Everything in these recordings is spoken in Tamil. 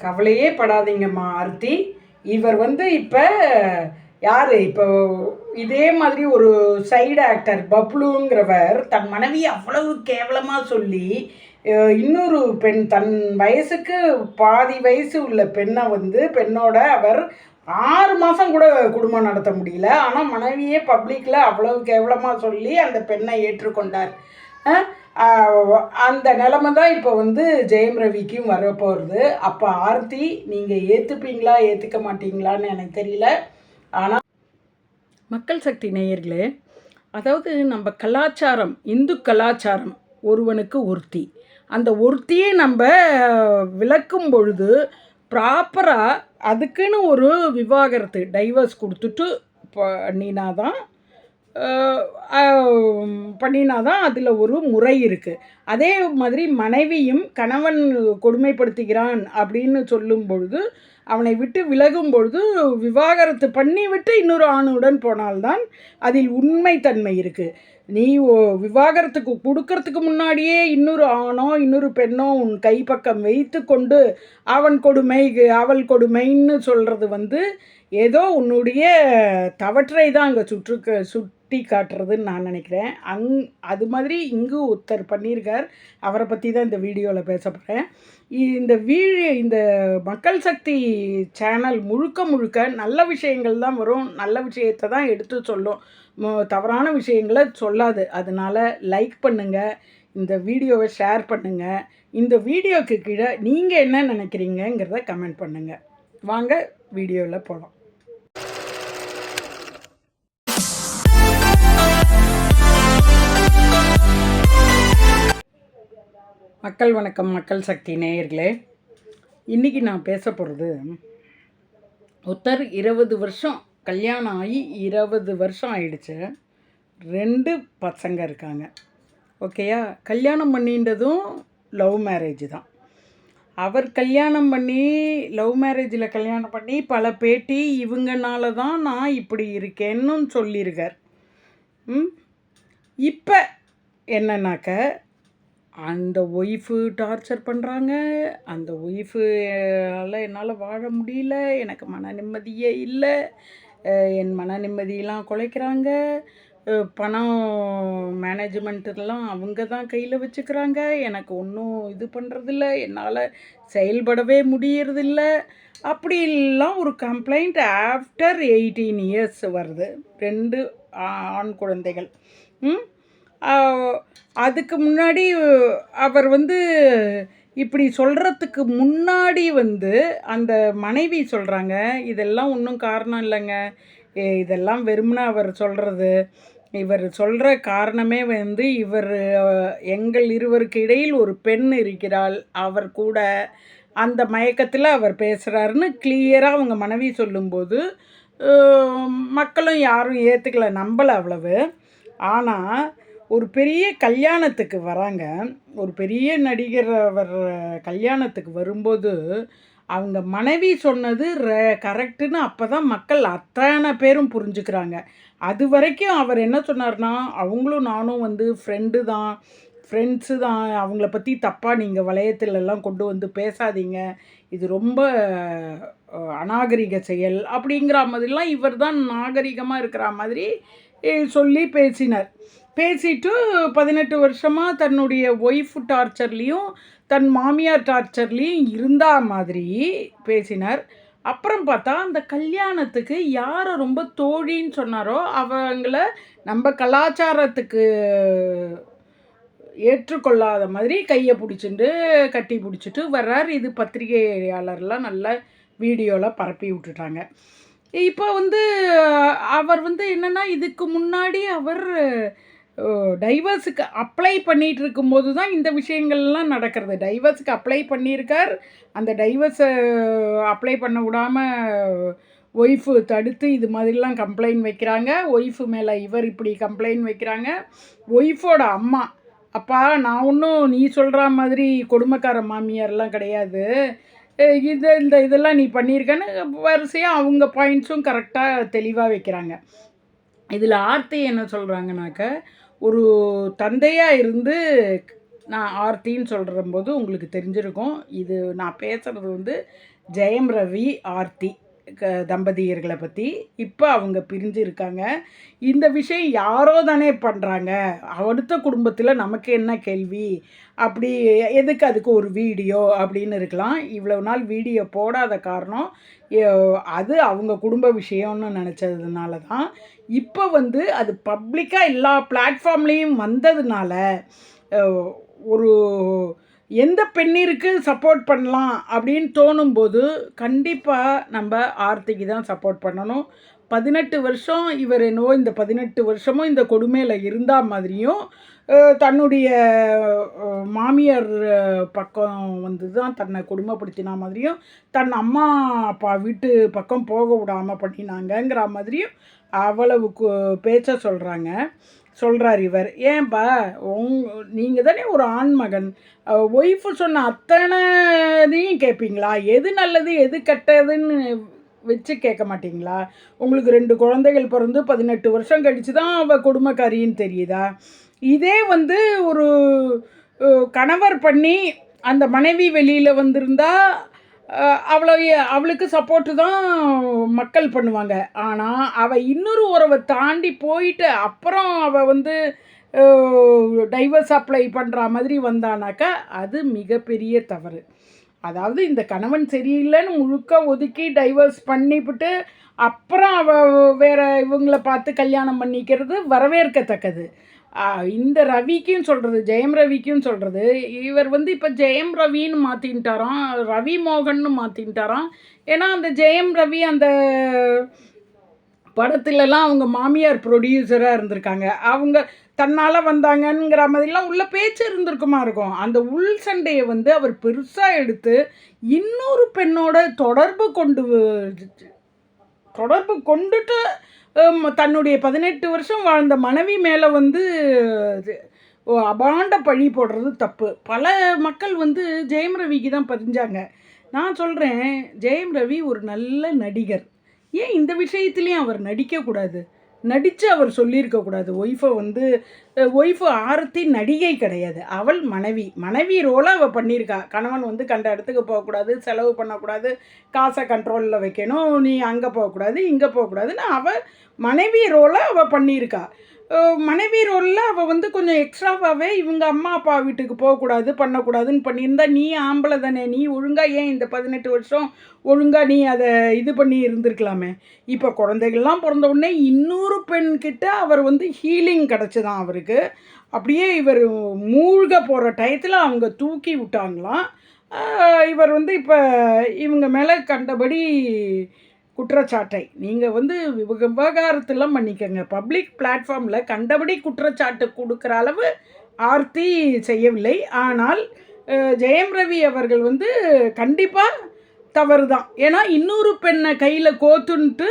கவலையே படாதீங்கம்மா ஆர்த்தி. இவர் இப்போ யார் இப்போ இதே மாதிரி ஒரு சைடு ஆக்டர் பப்ளுங்கிறவர் தன் மனைவி அவ்வளவு கேவலமாக சொல்லி இன்னொரு பெண் தன் வயசுக்கு பாதி வயசு உள்ள பெண்ணோட அவர் 6 மாதம் கூட குடும்பம் நடத்த முடியல. ஆனால் மனைவியே பப்ளிக்கில் அவ்வளவு கேவலமாக சொல்லி அந்த பெண்ணை ஏற்றுக்கொண்டார். அந்த நிலைமை தான் இப்போ ஜெயம் ரவிக்கும் வரப்போகிறது. அப்போ ஆர்த்தி நீங்கள் ஏற்றுப்பீங்களா ஏற்றுக்க மாட்டீங்களான்னு எனக்கு தெரியல. ஆனால் மக்கள் சக்தி நேயர்களே, அதாவது நம்ம கலாச்சாரம், இந்து கலாச்சாரம் ஒருவனுக்கு ஒருத்தி, அந்த ஒருத்தியை நம்ம விளக்கும் பொழுது ப்ராப்பராக அதுக்குன்னு ஒரு விவாகரத்து டைவர்ஸ் கொடுத்துட்டு பண்ணினாதான் அதில் ஒரு முறை இருக்குது. அதே மாதிரி மனைவியும் கணவன் கொடுமைப்படுத்துகிறான் அப்படின்னு சொல்லும் பொழுது அவனை விட்டு விலகும் பொழுது விவாகரத்து பண்ணிவிட்டு இன்னொரு ஆணுடன் போனால்தான் அதில் உண்மைத்தன்மை இருக்குது. நீ விவாகரத்துக்கு கொடுக்கறதுக்கு முன்னாடியே இன்னொரு ஆணோ இன்னொரு பெண்ணோ உன் கைப்பக்கம் வைத்து கொண்டு அவன் கொடுமை அவள் கொடுமைன்னு சொல்கிறது ஏதோ உன்னுடைய தவற்றை தான் அங்கே சுட்டி காட்டுறதுன்னு நான் நினைக்கிறேன். அது மாதிரி இங்கு ஒருத்தர் பண்ணியிருக்கார். அவரை பற்றி தான் இந்த வீடியோவில் பேச போகிறேன். இந்த மக்கள் சக்தி சேனல் முழுக்க நல்ல விஷயங்கள் தான் வரும், நல்ல விஷயத்தை தான் எடுத்து சொல்லும், தவறான விஷயங்களை சொல்லாது. அதனால் லைக் பண்ணுங்கள், இந்த வீடியோவை ஷேர் பண்ணுங்கள். இந்த வீடியோவுக்கு கீழே நீங்கள் என்ன நினைக்கிறீங்கிறத கமெண்ட் பண்ணுங்கள். வாங்க வீடியோவில் போகலாம். மக்கள் வணக்கம், மக்கள் சக்தி நேயர்களே. இன்றைக்கி நான் பேச போகிறது, ஒருத்தர் 20 வருஷம் கல்யாணம் ஆகி 20 வருஷம் ஆயிடுச்சு, 2 பசங்க இருக்காங்க. ஓகேயா? கல்யாணம் பண்ணின்றதும் லவ் மேரேஜ் தான். அவர் கல்யாணம் பண்ணி லவ் மேரேஜில் கல்யாணம் பண்ணி பல பேட்டி இவங்கனால தான் நான் இப்படி இருக்கேன்னு சொல்லியிருக்கார். இப்போ என்னன்னாக்க அந்த ஒய்ஃபு டார்ச்சர் பண்ணுறாங்க, அந்த ஒய்ஃபுனால் என்னால் வாழ முடியல, எனக்கு மன நிம்மதியே இல்லை, என் மன நிம்மதியெல்லாம் குலைக்கிறாங்க, பணம் மேனேஜ்மெண்ட்டெல்லாம் அவங்க தான் கையில் வச்சுக்கிறாங்க, எனக்கு ஒன்றும் இது பண்ணுறதில்ல, என்னால் செயல்படவே முடியறதில்ல, அப்படிலாம் ஒரு கம்ப்ளைண்ட் ஆஃப்டர் 18 இயர்ஸ் வருது. 2 ஆண் குழந்தைகள். அதுக்கு முன்னாடி அவர் இப்படி சொல்கிறதுக்கு முன்னாடி அந்த மனைவி சொல்கிறாங்க, இதெல்லாம் ஒன்றும் காரணம் இல்லைங்க, இதெல்லாம் வெறும்னா அவர் சொல்கிறது, இவர் சொல்கிற காரணமே இவர் எங்கள் இருவருக்கு இடையில் ஒரு பெண் இருக்கிறாள், அவர் கூட அந்த மயக்கத்தில் அவர் பேசுகிறாருன்னு கிளியராக அவங்க மனைவி சொல்லும்போது மக்களும் யாரும் ஏற்றுக்கல, நம்பலை அவ்வளவு. ஆனால் ஒரு பெரிய கல்யாணத்துக்கு வராங்க, ஒரு பெரிய நடிகர் அவர் கல்யாணத்துக்கு வரும்போது அவங்க மனைவி சொன்னது கரெக்டுன்னு அப்போ தான் மக்கள் அத்தனை பேரும் புரிஞ்சுக்கிறாங்க. அது வரைக்கும் அவர் என்ன சொன்னார்னா, அவங்களும் நானும் ஃப்ரெண்ட்ஸு தான், அவங்கள பற்றி தப்பாக நீங்கள் வளையத்திலெல்லாம் கொண்டு பேசாதீங்க, இது ரொம்ப அநாகரிக செயல் அப்படிங்கிற மாதிரிலாம் இவர் தான் நாகரிகமாக இருக்கிற மாதிரி சொல்லி பேசினார். பேசிட்டு 18 வருஷமாக தன்னுடைய ஒய்ஃப் டார்ச்சர்லேயும் தன் மாமியார் டார்ச்சர்லேயும் இருந்தா மாதிரி பேசினார். அப்புறம் பார்த்தா அந்த கல்யாணத்துக்கு யாரை ரொம்ப தோழின்னு சொன்னாரோ அவங்கள நம்ம கலாச்சாரத்துக்கு ஏற்றுக்கொள்ளாத மாதிரி கையை பிடிச்சிட்டு கட்டி பிடிச்சிட்டு வர்றார். இது பத்திரிகையாளர்லாம் நல்ல வீடியோவில் பரப்பி விட்டுட்டாங்க. இப்போ அவர் என்னென்னா, இதுக்கு முன்னாடி அவர் டைவர்ஸுக்கு அப்ளை பண்ணிகிட்டு இருக்கும்போது தான் இந்த விஷயங்கள்லாம் நடக்கிறது. டைவர்ஸுக்கு அப்ளை பண்ணியிருக்கார், அந்த டைவர்ஸை அப்ளை பண்ண விடாமல் ஒய்ஃபு தடுத்து இது மாதிரிலாம் கம்ப்ளைண்ட் வைக்கிறாங்க, ஒய்ஃபு மேலே இவர் இப்படி கம்ப்ளைண்ட் வைக்கிறாங்க. ஒய்ஃபோட அம்மா, அப்பா நான் ஒன்றும் நீ சொல்கிற மாதிரி கொடுமைக்கார மாமியார்லாம் கிடையாது, இதெல்லாம் நீ பண்ணியிருக்கேன்னு வரிசையாக அவங்க பாயிண்ட்ஸும் கரெக்டாக தெளிவாக வைக்கிறாங்க. இதில் ஆர்த்தி என்ன சொல்கிறாங்கனாக்க, ஒரு தந்தையாக இருந்து நான் ஆர்த்தின்னு சொல்கிறம்போது உங்களுக்கு தெரிஞ்சிருக்கும். இது நான் பேசுகிறது வந்து ஜெயம் ரவி, ஆர்த்தி தம்பதியர்களை பற்றி. இப்போ அவங்க பிரிஞ்சு இருக்காங்க. இந்த விஷயம் யாரோ தானே பண்ணுறாங்க, அடுத்த குடும்பத்தில் நமக்கு என்ன கேள்வி, அப்படி எதுக்கு அதுக்கு ஒரு வீடியோ அப்படின்னு இருக்கலாம். இவ்வளோ நாள் வீடியோ போடாத காரணம் அது அவங்க குடும்ப விஷயம்னு நினச்சதுனால தான். இப்போ வந்து அது பப்ளிக்காக எல்லா பிளாட்ஃபார்ம்லேயும் வந்ததுனால ஒரு எந்த பெண்ணிற்கு சப்போர்ட் பண்ணலாம் அப்படின்னு தோணும்போது கண்டிப்பாக நம்ம ஆர்த்திக்கு தான் சப்போர்ட் பண்ணணும். 18 வருஷம் இவர் என்னவோ இந்த 18 வருஷமும் இந்த கொடுமையில் இருந்தால் மாதிரியும் தன்னுடைய மாமியார் பக்கம் வந்து தான் தன்னை கொடுமைப்படுத்தினா மாதிரியும் தன் அம்மா அப்பா வீட்டு பக்கம் போக விடாமல் பண்ணினாங்கங்கிற மாதிரியும் அவ்வளவு பேச்ச சொல்கிறார் இவர். ஏன்பா நீங்கள் தானே ஒரு ஆண்மகன், ஒய்ஃபு சொன்ன அத்தனைதையும் கேட்பீங்களா? எது நல்லது எது கெட்டதுன்னு வச்சு கேட்க மாட்டிங்களா? உங்களுக்கு 2 குழந்தைகள் பிறந்து 18 வருஷம் கழித்து தான் அவள் கொடுமைக்காரின்னு தெரியுதா? இதே வந்து ஒரு கணவர் பண்ணி அந்த மனைவி வெளியில் வந்திருந்தா அவளுக்கு சப்போர்ட்டு தான் மக்கள் பண்ணுவாங்க. ஆனால் அவள் இன்னொரு உறவை தாண்டி போயிட்டு அப்புறம் அவள் வந்து டைவர்ஸ் அப்ளை பண்ணுற மாதிரி வந்தானாக்கா அது மிகப்பெரிய தவறு. அதாவது இந்த கணவன் சரியில்லைன்னு முழுக்க ஒதுக்கி டைவர்ஸ் பண்ணிவிட்டு அப்புறம் அவள் வேறு இவங்கள பார்த்து கல்யாணம் பண்ணிக்கிறது வரவேற்கத்தக்கது. இந்த ரவிக்கும் சொல்கிறது, ஜெயம் ரவிக்கும் சொல்கிறது, இவர் வந்து இப்போ ஜெயம் ரவின்னு மாற்றின்ட்டாராம், ரவி மோகன்னு மாற்றின்ட்டாராம். ஏன்னா அந்த ஜெயம் ரவி அந்த படத்துலலாம் அவங்க மாமியார் ப்ரொடியூசராக இருந்திருக்காங்க. அவங்க தன்னால் வந்தாங்கங்கிற மாதிரிலாம் உள்ள பேச்சு இருந்திருக்குமா இருக்கும். அந்த உள் சண்டையை வந்து அவர் பெருசாக எடுத்து இன்னொரு பெண்ணோட தொடர்பு கொண்டுட்டு தன்னுடைய 18 வருஷம் வாழ்ந்த மனைவி மேலே வந்து அபாண்ட பழி போடுறது தப்பு. பல மக்கள் வந்து ஜெயம் ரவிக்கு தான் பதிஞ்சாங்க. நான் சொல்கிறேன், ஜெயம் ரவி ஒரு நல்ல நடிகர். ஏன் இந்த விஷயத்துலேயும் அவர் நடிக்கக்கூடாது? நடித்து அவர் சொல்லியிருக்கக்கூடாது. ஒய்ஃபு ஆரத்தி நடிகை கிடையாது, அவள் மனைவி ரோலை அவள் பண்ணியிருக்கா. கணவன் வந்து கண்ட இடத்துக்கு போகக்கூடாது, செலவு பண்ணக்கூடாது, காசை கண்ட்ரோலில் வைக்கணும், நீ அங்கே போகக்கூடாது இங்கே போகக்கூடாதுன்னு அவள் மனைவி ரோலை அவள் பண்ணியிருக்கா. மனைவி ரோலில் அவள் வந்து கொஞ்சம் எக்ஸ்ட்ராவாகவே இவங்க அம்மா அப்பா வீட்டுக்கு போகக்கூடாது பண்ணக்கூடாதுன்னு பண்ணியிருந்தா, நீ ஆம்பளை தானே, நீ ஒழுங்காக ஏன் இந்த 18 வருஷம் ஒழுங்காக நீ அதை இது பண்ணி இருந்திருக்கலாமே. இப்போ குழந்தைகள்லாம் பிறந்த உடனே இன்னொரு பெண்கிட்ட அவர் வந்து ஹீலிங் கிடச்சிதான் அவருக்கு. அப்படியே இவர் மூழ்க போகிற டயத்தில் அவங்க தூக்கி விட்டாங்களாம். இவர் வந்து இப்போ இவங்க மேலே கண்டபடி குற்றச்சாட்டை நீங்கள் வந்து விவகாரத்தெல்லாம் பண்ணிக்கங்க. பப்ளிக் பிளாட்ஃபார்மில் கண்டபடி குற்றச்சாட்டு கொடுக்குற அளவு ஆர்த்தி செய்யவில்லை. ஆனால் ஜெயம் ரவி அவர்கள் வந்து கண்டிப்பாக தவறு தான். ஏன்னா இன்னொரு பெண்ணை கையில் கோத்துன்ட்டு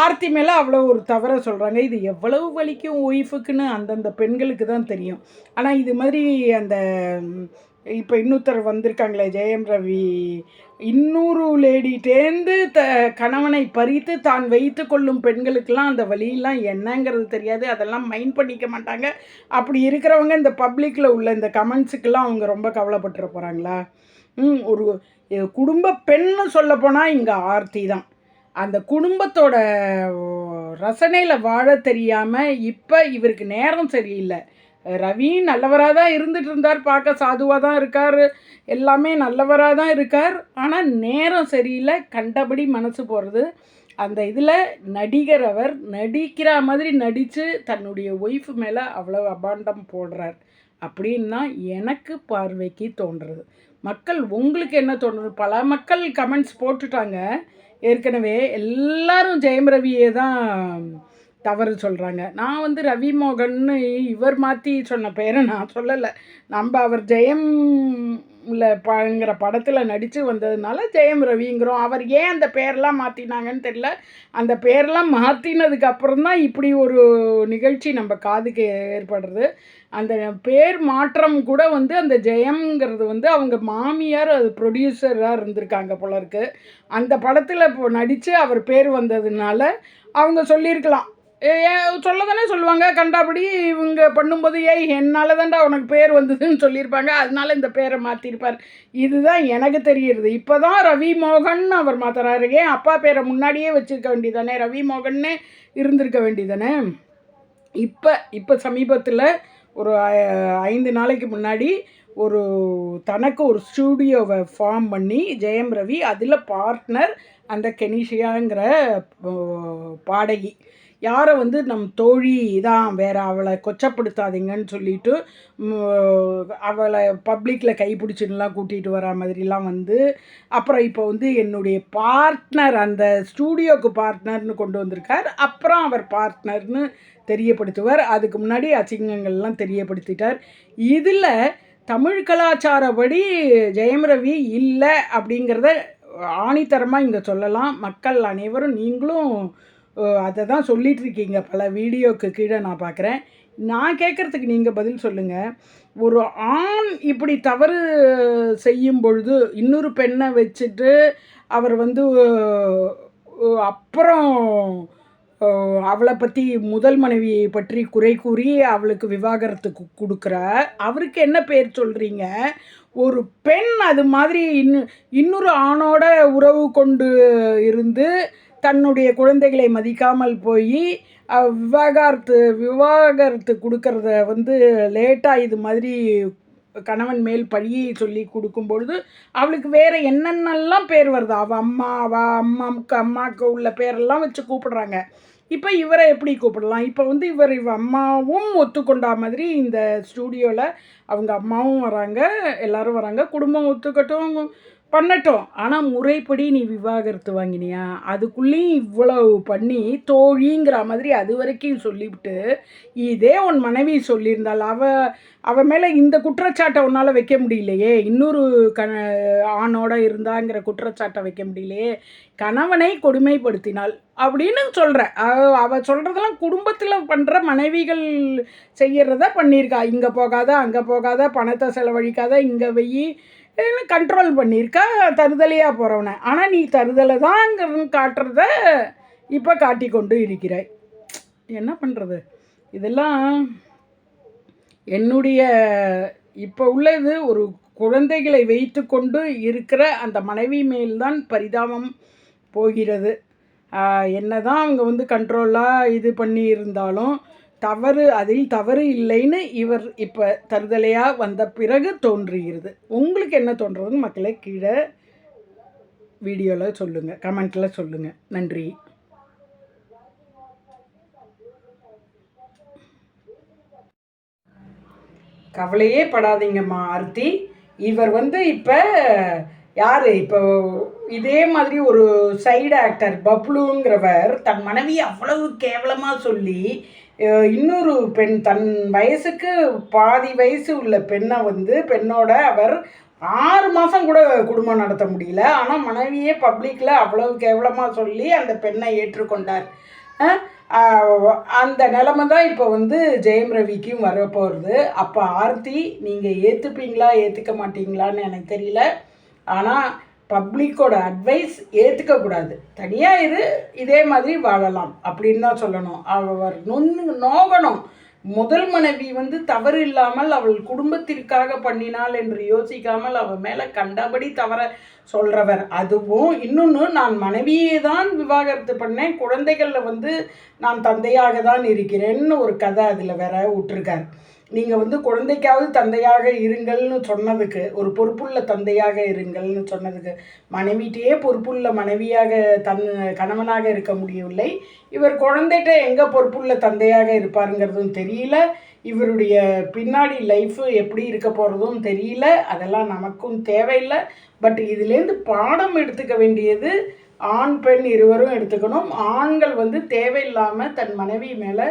ஆர்த்தி மேலே அவ்வளோ ஒரு தவறை சொல்கிறாங்க. இது எவ்வளவு வலிக்கும் ஒய்ஃபுக்குன்னு அந்தந்த பெண்களுக்கு தான் தெரியும். ஆனால் இது மாதிரி அந்த இப்போ இன்னொருத்தர் வந்திருக்காங்களே ஜெயம் ரவி, இன்னொரு லேடிட்டேந்து கணவனை பறித்து தான் வைத்து கொள்ளும் பெண்களுக்கெல்லாம் அந்த வழியெல்லாம் என்னங்கிறது தெரியாது, அதெல்லாம் மைண்ட் பண்ணிக்க மாட்டாங்க. அப்படி இருக்கிறவங்க இந்த பப்ளிக்கில் உள்ள இந்த கமெண்ட்ஸுக்கெல்லாம் அவங்க ரொம்ப கவலைப்பட்டுற போகிறாங்களா? ஒரு குடும்ப பெண்ணு சொல்லப்போனால் இங்கே ஆர்த்தி தான். அந்த குடும்பத்தோட ரசனையில் வாழ தெரியாமல் இப்போ இவருக்கு நேரம் சரியில்லை. ரவி நல்லவராக தான் இருந்துட்டு இருந்தார், பார்க்க சாதுவாக தான் இருக்கார், எல்லாமே நல்லவராக தான் இருக்கார். ஆனால் நேரம் சரியில்லை, கண்டபடி மனசு போகிறது. அந்த இதில் நடிகர் அவர் நடிக்கிற மாதிரி நடித்து தன்னுடைய ஒய்ஃபு மேலே அவ்வளோ அபாண்டம் போடுறார் அப்படின்னா எனக்கு பார்வைக்கு தோன்றுறது. மக்கள் உங்களுக்கு என்ன தோணுது? பல மக்கள் கமெண்ட்ஸ் போட்டுட்டாங்க ஏற்கனவே. எல்லாரும் ஜெயம் ரவியே தான் தவறு சொல்கிறாங்க. நான் வந்து ரவி மோகன்னு இவர் மாற்றி சொன்ன பேரை நான் சொல்லலை. அவர் ஜெயம்ல பங்கிற படத்தில் நடித்து வந்ததுனால ஜெயம் ரவிங்கிறோம். அவர் ஏன் அந்த பேரெலாம் மாற்றினாங்கன்னு தெரியல. அந்த பேரெலாம் மாற்றினதுக்கு அப்புறம் தான் இப்படி ஒரு நிகழ்ச்சி நம்ம காதுக்கு ஏற்படுறது. அந்த பேர் மாற்றம் கூட வந்து அந்த ஜெயம்ங்கிறது வந்து அவங்க மாமியார் அது ப்ரொடியூசராக இருந்திருக்காங்க போல இருக்குது. அந்த படத்தில் இப்போ நடித்து அவர் பேர் வந்ததுனால அவங்க சொல்லியிருக்கலாம், சொல்ல தானே சொல்லுவாங்க. கண்டாபடி இவங்க பண்ணும்போது, ஏய் என்னால் தான்டா உனக்கு பேர் வந்ததுன்னு சொல்லியிருப்பாங்க. அதனால இந்த பேரை மாற்றிருப்பார். இதுதான் எனக்கு தெரியுறது. இப்போ தான் ரவி மோகன் அவர் மாற்றுறாரு. ஏன் அப்பா பேரை முன்னாடியே வச்சுருக்க வேண்டியதானே, ரவி மோகன்னே இருந்திருக்க வேண்டியதானே. இப்போ சமீபத்தில் ஒரு 5 நாளைக்கு முன்னாடி தனக்கு ஒரு ஸ்டூடியோவை ஃபார்ம் பண்ணி ஜெயம் ரவி, அதில் பார்ட்னர் அந்த கெனிஷியாங்கிற பாடகி, யாரை வந்து நம் தோழி தான், வேறு அவளை கொச்சப்படுத்தாதீங்கன்னு சொல்லிட்டு அவளை பப்ளிக்கில் கைப்பிடிச்சுன்னுலாம் கூட்டிகிட்டு வர மாதிரிலாம் வந்து, அப்புறம் இப்போ வந்து என்னுடைய பார்ட்னர், அந்த ஸ்டூடியோவுக்கு பார்ட்னர்னு கொண்டு வந்திருக்கார். அப்புறம் அவர் பார்ட்னர்னு தெரியப்படுத்துவார். அதுக்கு முன்னாடி அசிங்கங்கள்லாம் தெரியப்படுத்திட்டார். இதில் தமிழ் கலாச்சாரப்படி ஜெயம் ரவி இல்லை அப்படிங்கிறத ஆணித்தரமாக இங்கே சொல்லலாம். மக்கள் அனைவரும் நீங்களும் அதை தான் சொல்லிகிட்ருக்கீங்க பல வீடியோவுக்கு கீழே நான் பார்க்குறேன். நான் கேட்குறதுக்கு நீங்கள் பதில் சொல்லுங்கள். ஒரு ஆண் இப்படி தவறு செய்யும் பொழுது இன்னொரு பெண்ணை வச்சுட்டு அவர் வந்து அப்புறம் அவளை பற்றி முதல் மனைவியை பற்றி குறை கூறி அவளுக்கு விவாகரத்துக்கு கொடுக்குற அவருக்கு என்ன பேர் சொல்கிறீங்க? ஒரு பெண் அது மாதிரி இன்னொரு ஆணோட உறவு கொண்டு இருந்து தன்னுடைய குழந்தைகளை மதிக்காமல் போய் விவாகரத்து கொடுக்கறத வந்து லேட்டாக இது மாதிரி கணவன் மேல் பழியை சொல்லி கொடுக்கும்பொழுது அவளுக்கு வேறு என்னென்னலாம் பேர் வருது. அம்மாவுக்கு உள்ள பேரெல்லாம் வச்சு கூப்பிடுறாங்க. இப்போ இவரை எப்படி கூப்பிடலாம்? இப்போ வந்து இவ அம்மாவும் ஒத்துக்கொண்டா மாதிரி இந்த ஸ்டூடியோவில் அவங்க அம்மாவும் வராங்க, எல்லோரும் வராங்க. குடும்பம் ஒத்துக்கட்டும், பண்ணட்டும். ஆனால் முறைப்படி நீ விவாகரத்து வாங்கினியா? அதுக்குள்ளேயும் இவ்வளவு பண்ணி தோழிங்கிற மாதிரி அது வரைக்கும் சொல்லிவிட்டு, இதே உன் மனைவி சொல்லியிருந்தாள், அவள் மேலே இந்த குற்றச்சாட்டை உன்னால் வைக்க முடியலையே, இன்னொரு ஆணோட இருந்தாங்கிற குற்றச்சாட்டை வைக்க முடியலையே, கணவனை கொடுமைப்படுத்தினாள் அப்படின்னு சொல்கிறேன். அவள் சொல்கிறதெல்லாம் குடும்பத்தில் பண்ணுற மனைவிகள் செய்கிறத பண்ணியிருக்கா. இங்கே போகாத, அங்கே போகாத, பணத்தை செலவழிக்காத, இங்கே வெயி கண்ட்ரோல் பண்ணியிருக்கா தருதலையாக போகிறவனை. ஆனால் நீ தருதலை தாங்கிறது காட்டுறத இப்போ காட்டி கொண்டு இருக்கிறாய். என்ன பண்ணுறது? இதெல்லாம் என்னுடைய இப்போ உள்ளது ஒரு குழந்தைகளை வைத்து கொண்டு இருக்கிற அந்த மனைவி மேல்தான் பரிதாபம் போகிறது. என்ன தான் அவங்க வந்து கண்ட்ரோலாக இது பண்ணி இருந்தாலும் அதில் தவறு இல்லைன்னு இவர் இப்போ தருதலையாக வந்த பிறகு தோன்றுகிறது. உங்களுக்கு என்ன தோன்றுறதுன்னு மக்களை கீழே வீடியோவில் சொல்லுங்கள், கமெண்ட்டில் சொல்லுங்கள். நன்றி. கவலையே படாதீங்கம்மா ஆர்த்தி. இவர் வந்து இப்போ யார், இப்போ இதே மாதிரி ஒரு சைடு ஆக்டர் பப்ளுங்கிறவர் தன் மனைவி அவ்வளவு கேவலமாக சொல்லி இன்னொரு பெண், தன் வயசுக்கு பாதி வயசு உள்ள பெண்ணோட அவர் 6 மாதம் கூட குடும்பம் நடத்த முடியல. ஆனால் மனைவியே பப்ளிக்கில் அவ்வளவு கேவலமாக சொல்லி அந்த பெண்ணை ஏற்றுக்கொண்டார். அந்த நிலைமை தான் இப்போ வந்து ஜெயம் ரவிக்கும் வரப்போகிறது. அப்போ ஆர்த்தி, நீங்கள் ஏற்றுப்பீங்களா ஏற்றுக்க மாட்டீங்களான்னு எனக்கு தெரியல. ஆனால் பப்ளிக்கோட அட்வைஸ் ஏற்றுக்கக்கூடாது. தனியாக இதே மாதிரி வாழலாம் அப்படின்னு தான் சொல்லணும். அவர் நோகணும். முதல் மனைவி வந்து தவறு இல்லாமல் அவள் குடும்பத்திற்காக பண்ணினாள் என்று யோசிக்காமல் அவள் மேலே கண்டபடி தவற சொல்கிறவர். அதுவும் இன்னொன்று, நான் மனைவியே தான் விவாகரத்து பண்ணேன், குழந்தைகளில் வந்து நான் தந்தையாக தான் இருக்கிறேன்னு ஒரு கதை அதில் வேற விட்டுருக்கார். நீங்கள் வந்து குழந்தைக்காவது தந்தையாக இருங்கள்னு சொன்னதுக்கு, ஒரு பொறுப்புள்ள தந்தையாக இருங்கள்னு சொன்னதுக்கு, மனைவிட்டே பொறுப்புள்ள மனைவியாக கணவனாக இருக்க முடியவில்லை. இவர் குழந்தைகிட்ட எங்கே பொறுப்புள்ள தந்தையாக இருப்பாருங்கிறதும் தெரியல. இவருடைய பின்னாடி லைஃபு எப்படி இருக்க போகிறதும் தெரியல. அதெல்லாம் நமக்கும் தேவையில்லை. பட் இதுலேருந்து பாடம் எடுத்துக்க வேண்டியது ஆண் பெண் இருவரும் எடுத்துக்கணும். ஆண்கள் வந்து தேவையில்லாமல் தன் மனைவி மேலே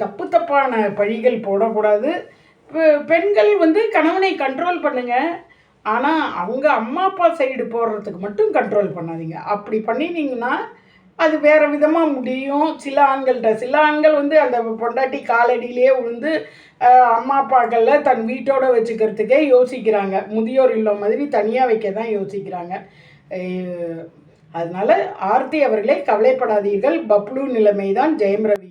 தப்பான பழிகள் போடக்கூடாது. பெண்கள் வந்து கணவனை கண்ட்ரோல் பண்ணுங்கள். ஆனால் அவங்க அம்மா அப்பா சைடு போடுறதுக்கு மட்டும் கண்ட்ரோல் பண்ணாதீங்க. அப்படி பண்ணினீங்கன்னா அது வேறு விதமாக முடியும். சில ஆண்கள் வந்து அந்த பொண்டாட்டி காலடியிலே விழுந்து அம்மா அப்பாக்களில் தன் வீட்டோடு வச்சுக்கிறதுக்கே யோசிக்கிறாங்க. முதியோர் இல்லம் மாதிரி தனியாக வைக்க தான் யோசிக்கிறாங்க. அதனால் ஆர்த்தி அவர்களே கவலைப்படாதீர்கள். பப்ளு நிலைமை தான் ஜெயம் ரவி.